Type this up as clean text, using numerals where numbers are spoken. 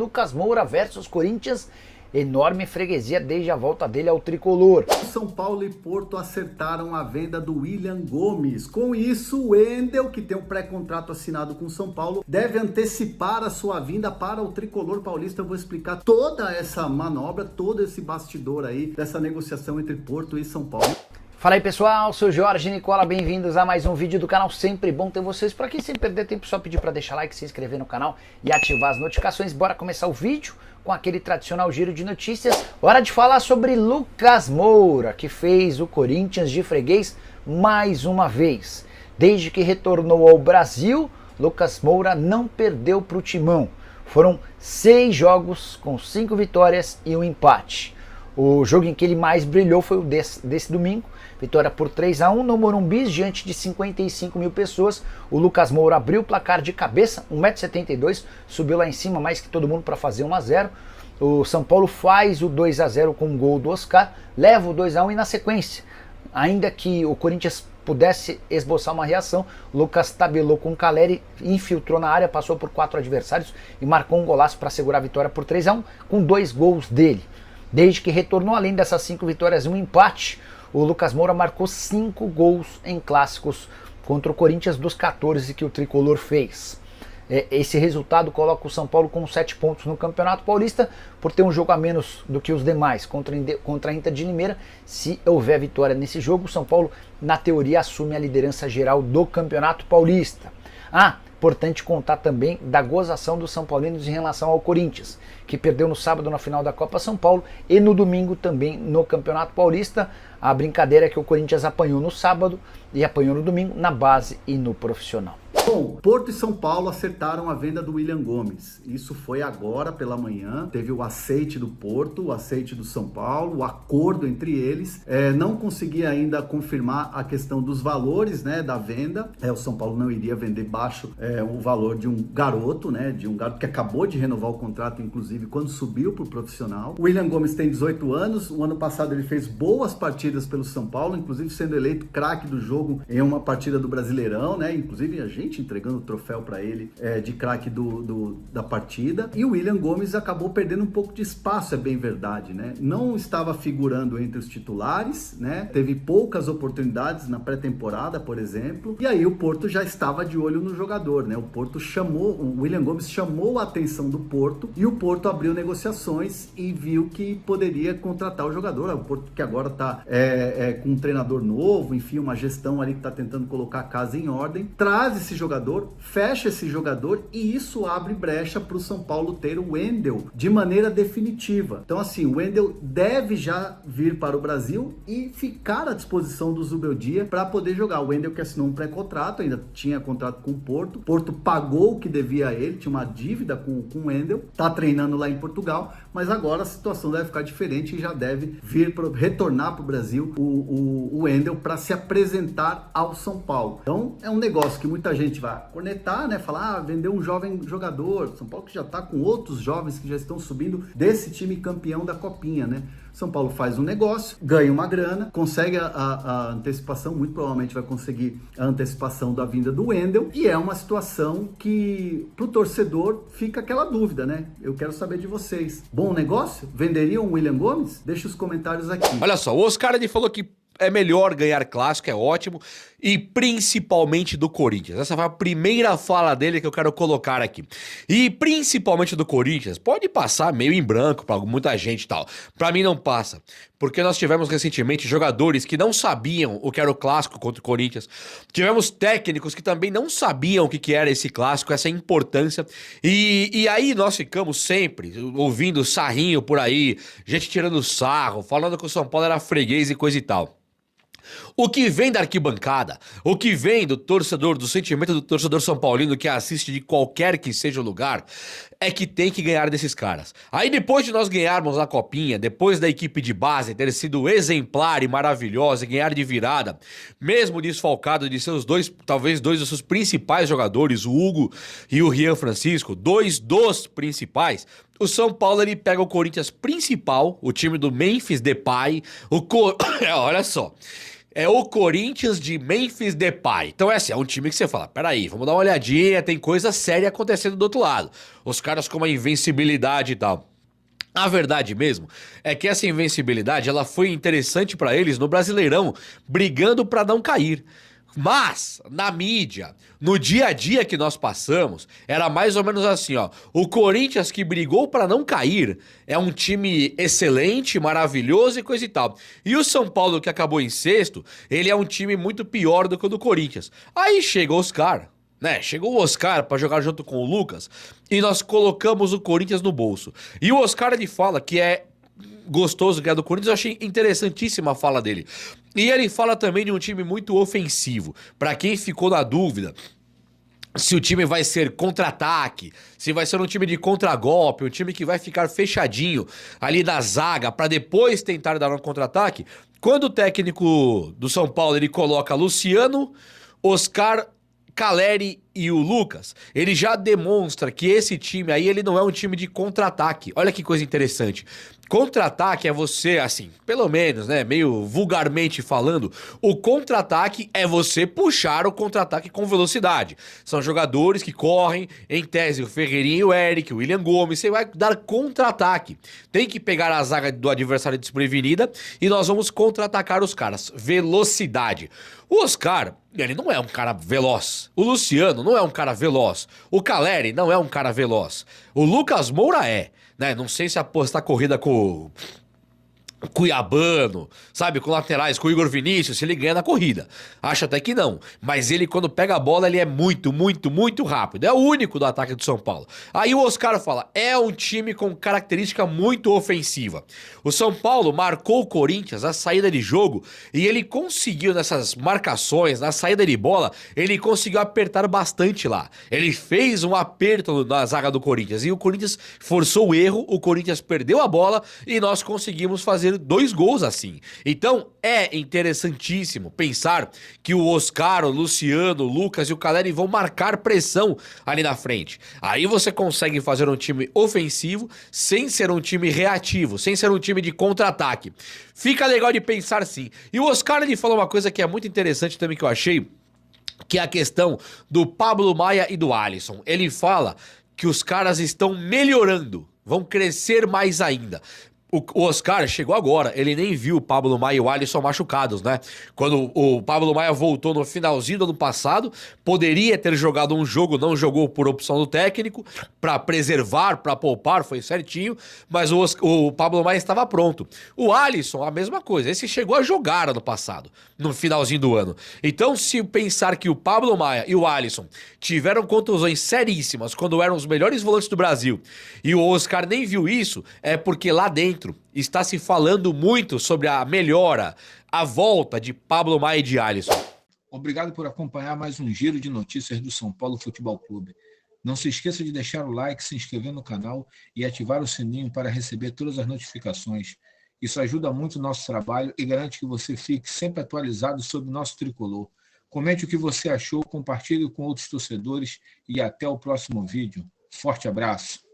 Lucas Moura versus Corinthians, enorme freguesia desde a volta dele ao tricolor. São Paulo e Porto acertaram a venda do William Gomes. Com isso, o Wendel, que tem um pré-contrato assinado com São Paulo, deve antecipar a sua vinda para o tricolor paulista. Eu vou explicar toda essa manobra, todo esse bastidor aí dessa negociação entre Porto e Sou Paulo. Fala aí pessoal, sou Jorge Nicola, bem-vindos a mais um vídeo do canal, sempre bom ter vocês por aqui, sem perder tempo, só pedir para deixar like, se inscrever no canal e ativar as notificações. Bora começar o vídeo com aquele tradicional giro de notícias. Hora de falar sobre Lucas Moura, que fez o Corinthians de freguês mais uma vez. Desde que retornou ao Brasil, Lucas Moura não perdeu para o Timão. Foram 6 jogos com 5 vitórias e um empate. O jogo em que ele mais brilhou foi o desse domingo, vitória por 3-1 no Morumbi, diante de 55 mil pessoas. O Lucas Moura abriu o placar de cabeça, 1,72 m, subiu lá em cima mais que todo mundo para fazer 1-0. O São Paulo faz o 2-0 com um gol do Oscar, leva o 2-1 e na sequência, ainda que o Corinthians pudesse esboçar uma reação, o Lucas tabelou com o Caleri, infiltrou na área, passou por 4 adversários e marcou um golaço para segurar a vitória por 3-1 com 2 gols dele. Desde que retornou, além dessas 5 vitórias e um empate, o Lucas Moura marcou 5 gols em clássicos contra o Corinthians dos 14 que o tricolor fez. Esse resultado coloca o São Paulo com 7 pontos no Campeonato Paulista, por ter um jogo a menos do que os demais contra a Inter de Limeira. Se houver vitória nesse jogo, o São Paulo, na teoria, assume a liderança geral do Campeonato Paulista. Importante contar também da gozação dos São Paulinos em relação ao Corinthians, que perdeu no sábado na final da Copa São Paulo e no domingo também no Campeonato Paulista. A brincadeira é que o Corinthians apanhou no sábado e apanhou no domingo na base e no profissional. Bom, Porto e São Paulo acertaram a venda do William Gomes. Isso foi agora pela manhã. Teve o aceite do Porto, o aceite do São Paulo, o acordo entre eles. Não consegui ainda confirmar a questão dos valores, né, da venda. O São Paulo não iria vender baixo o valor de um garoto, né, de um garoto que acabou de renovar o contrato, inclusive quando subiu para o profissional. O William Gomes tem 18 anos. O ano passado ele fez boas partidas pelo São Paulo, inclusive sendo eleito craque do jogo em uma partida do Brasileirão, né? Inclusive a gente entregando o troféu para ele de craque da partida. E o William Gomes acabou perdendo um pouco de espaço, é bem verdade, né? Não estava figurando entre os titulares, né? Teve poucas oportunidades na pré-temporada, por exemplo. E aí o Porto já estava de olho no jogador, né? O William Gomes chamou a atenção do Porto e o Porto abriu negociações e viu que poderia contratar o jogador. O Porto, que agora está com um treinador novo, enfim, uma gestão ali que está tentando colocar a casa em ordem, traz esse jogador, fecha esse jogador e isso abre brecha para o São Paulo ter o Wendel de maneira definitiva. Então assim, o Wendel deve já vir para o Brasil e ficar à disposição do Zubeldia para poder jogar. O Wendel, que assinou um pré-contrato, ainda tinha contrato com o Porto pagou o que devia a ele, tinha uma dívida com o Wendel, tá treinando lá em Portugal, mas agora a situação deve ficar diferente e já deve retornar para o Brasil o Wendel para se apresentar ao São Paulo. Então é um negócio que muita gente vai cornetar, né? Falar, vendeu um jovem jogador. São Paulo que já está com outros jovens que já estão subindo desse time campeão da Copinha, né? São Paulo faz um negócio, ganha uma grana, consegue a antecipação, muito provavelmente vai conseguir a antecipação da vinda do Wendel, e é uma situação que pro torcedor fica aquela dúvida, né? Eu quero saber de vocês. Bom negócio? Venderiam o William Gomes? Deixa os comentários aqui. Olha só, o Oscar ele falou que é melhor ganhar clássico, é ótimo, e principalmente do Corinthians. Essa foi a primeira fala dele que eu quero colocar aqui. E principalmente do Corinthians, pode passar meio em branco para muita gente e tal. Para mim não passa, porque nós tivemos recentemente jogadores que não sabiam o que era o clássico contra o Corinthians. Tivemos técnicos que também não sabiam o que era esse clássico, essa importância. E aí nós ficamos sempre ouvindo sarrinho por aí, gente tirando sarro, falando que o São Paulo era freguês e coisa e tal. O que vem da arquibancada, o que vem do torcedor, do sentimento do torcedor são paulino que assiste de qualquer que seja o lugar, é que tem que ganhar desses caras. Aí depois de nós ganharmos a Copinha, depois da equipe de base ter sido exemplar e maravilhosa e ganhar de virada, mesmo desfalcado de seus talvez dois dos seus principais jogadores, o Hugo e o Rian Francisco, 2 dos principais, o São Paulo ele pega o Corinthians principal, o time do Memphis Depay, olha só. É o Corinthians de Memphis Depay. Então é assim, é um time que você fala, peraí, vamos dar uma olhadinha, tem coisa séria acontecendo do outro lado. Os caras com uma invencibilidade e tal. A verdade mesmo é que essa invencibilidade ela foi interessante pra eles no Brasileirão, brigando pra não cair. Mas, na mídia, no dia a dia que nós passamos, era mais ou menos assim, ó. O Corinthians que brigou pra não cair é um time excelente, maravilhoso e coisa e tal. E o São Paulo que acabou em sexto, ele é um time muito pior do que o do Corinthians. Aí chega o Oscar, né? Chegou o Oscar pra jogar junto com o Lucas e nós colocamos o Corinthians no bolso. E o Oscar ele fala que é gostoso ganhar do Corinthians, eu achei interessantíssima a fala dele. E ele fala também de um time muito ofensivo. Pra quem ficou na dúvida se o time vai ser contra-ataque, se vai ser um time de contragolpe, um time que vai ficar fechadinho ali na zaga pra depois tentar dar um contra-ataque, quando o técnico do São Paulo ele coloca Luciano, Oscar, Caleri e o Lucas, ele já demonstra que esse time aí, ele não é um time de contra-ataque. Olha que coisa interessante. Contra-ataque é você, assim, pelo menos, né, meio vulgarmente falando, o contra-ataque é você puxar o contra-ataque com velocidade. São jogadores que correm, em tese, o Ferreirinha e o Eric, o William Gomes, você vai dar contra-ataque. Tem que pegar a zaga do adversário desprevenida e nós vamos contra-atacar os caras. Velocidade. O Oscar, ele não é um cara veloz. O Luciano não é um cara veloz. O Caleri não é um cara veloz. O Lucas Moura é, né? Não sei se apostar corrida com Cuiabano, sabe, com laterais, com o Igor Vinícius, se ele ganha na corrida. Acho até que não, mas ele quando pega a bola, ele é muito, muito, muito rápido. É o único do ataque do São Paulo. Aí o Oscar fala, é um time com característica muito ofensiva. O São Paulo marcou o Corinthians a saída de jogo e ele conseguiu nessas marcações, na saída de bola, ele conseguiu apertar bastante lá. Ele fez um aperto na zaga do Corinthians e o Corinthians forçou o erro, o Corinthians perdeu a bola e nós conseguimos fazer 2 gols assim. Então é interessantíssimo pensar que o Oscar, o Luciano, o Lucas e o Caleri vão marcar pressão ali na frente. Aí você consegue fazer um time ofensivo sem ser um time reativo, sem ser um time de contra-ataque. Fica legal de pensar sim. E o Oscar ele falou uma coisa que é muito interessante também que eu achei, que é a questão do Pablo Maia e do Alisson. Ele fala que os caras estão melhorando, vão crescer mais ainda. O Oscar chegou agora, ele nem viu o Pablo Maia e o Alisson machucados, né? Quando o Pablo Maia voltou no finalzinho do ano passado, poderia ter jogado um jogo, não jogou por opção do técnico, pra preservar, pra poupar, foi certinho, mas o Pablo Maia estava pronto. O Alisson, a mesma coisa, esse chegou a jogar ano passado, no finalzinho do ano. Então, se pensar que o Pablo Maia e o Alisson tiveram contusões seríssimas quando eram os melhores volantes do Brasil, e o Oscar nem viu isso, é porque lá dentro está se falando muito sobre a melhora, a volta de Pablo Maia e de Alisson. Obrigado por acompanhar mais um giro de notícias do São Paulo Futebol Clube. Não se esqueça de deixar o like, se inscrever no canal e ativar o sininho para receber todas as notificações. Isso ajuda muito o nosso trabalho e garante que você fique sempre atualizado sobre o nosso tricolor. Comente o que você achou, compartilhe com outros torcedores e até o próximo vídeo. Forte abraço!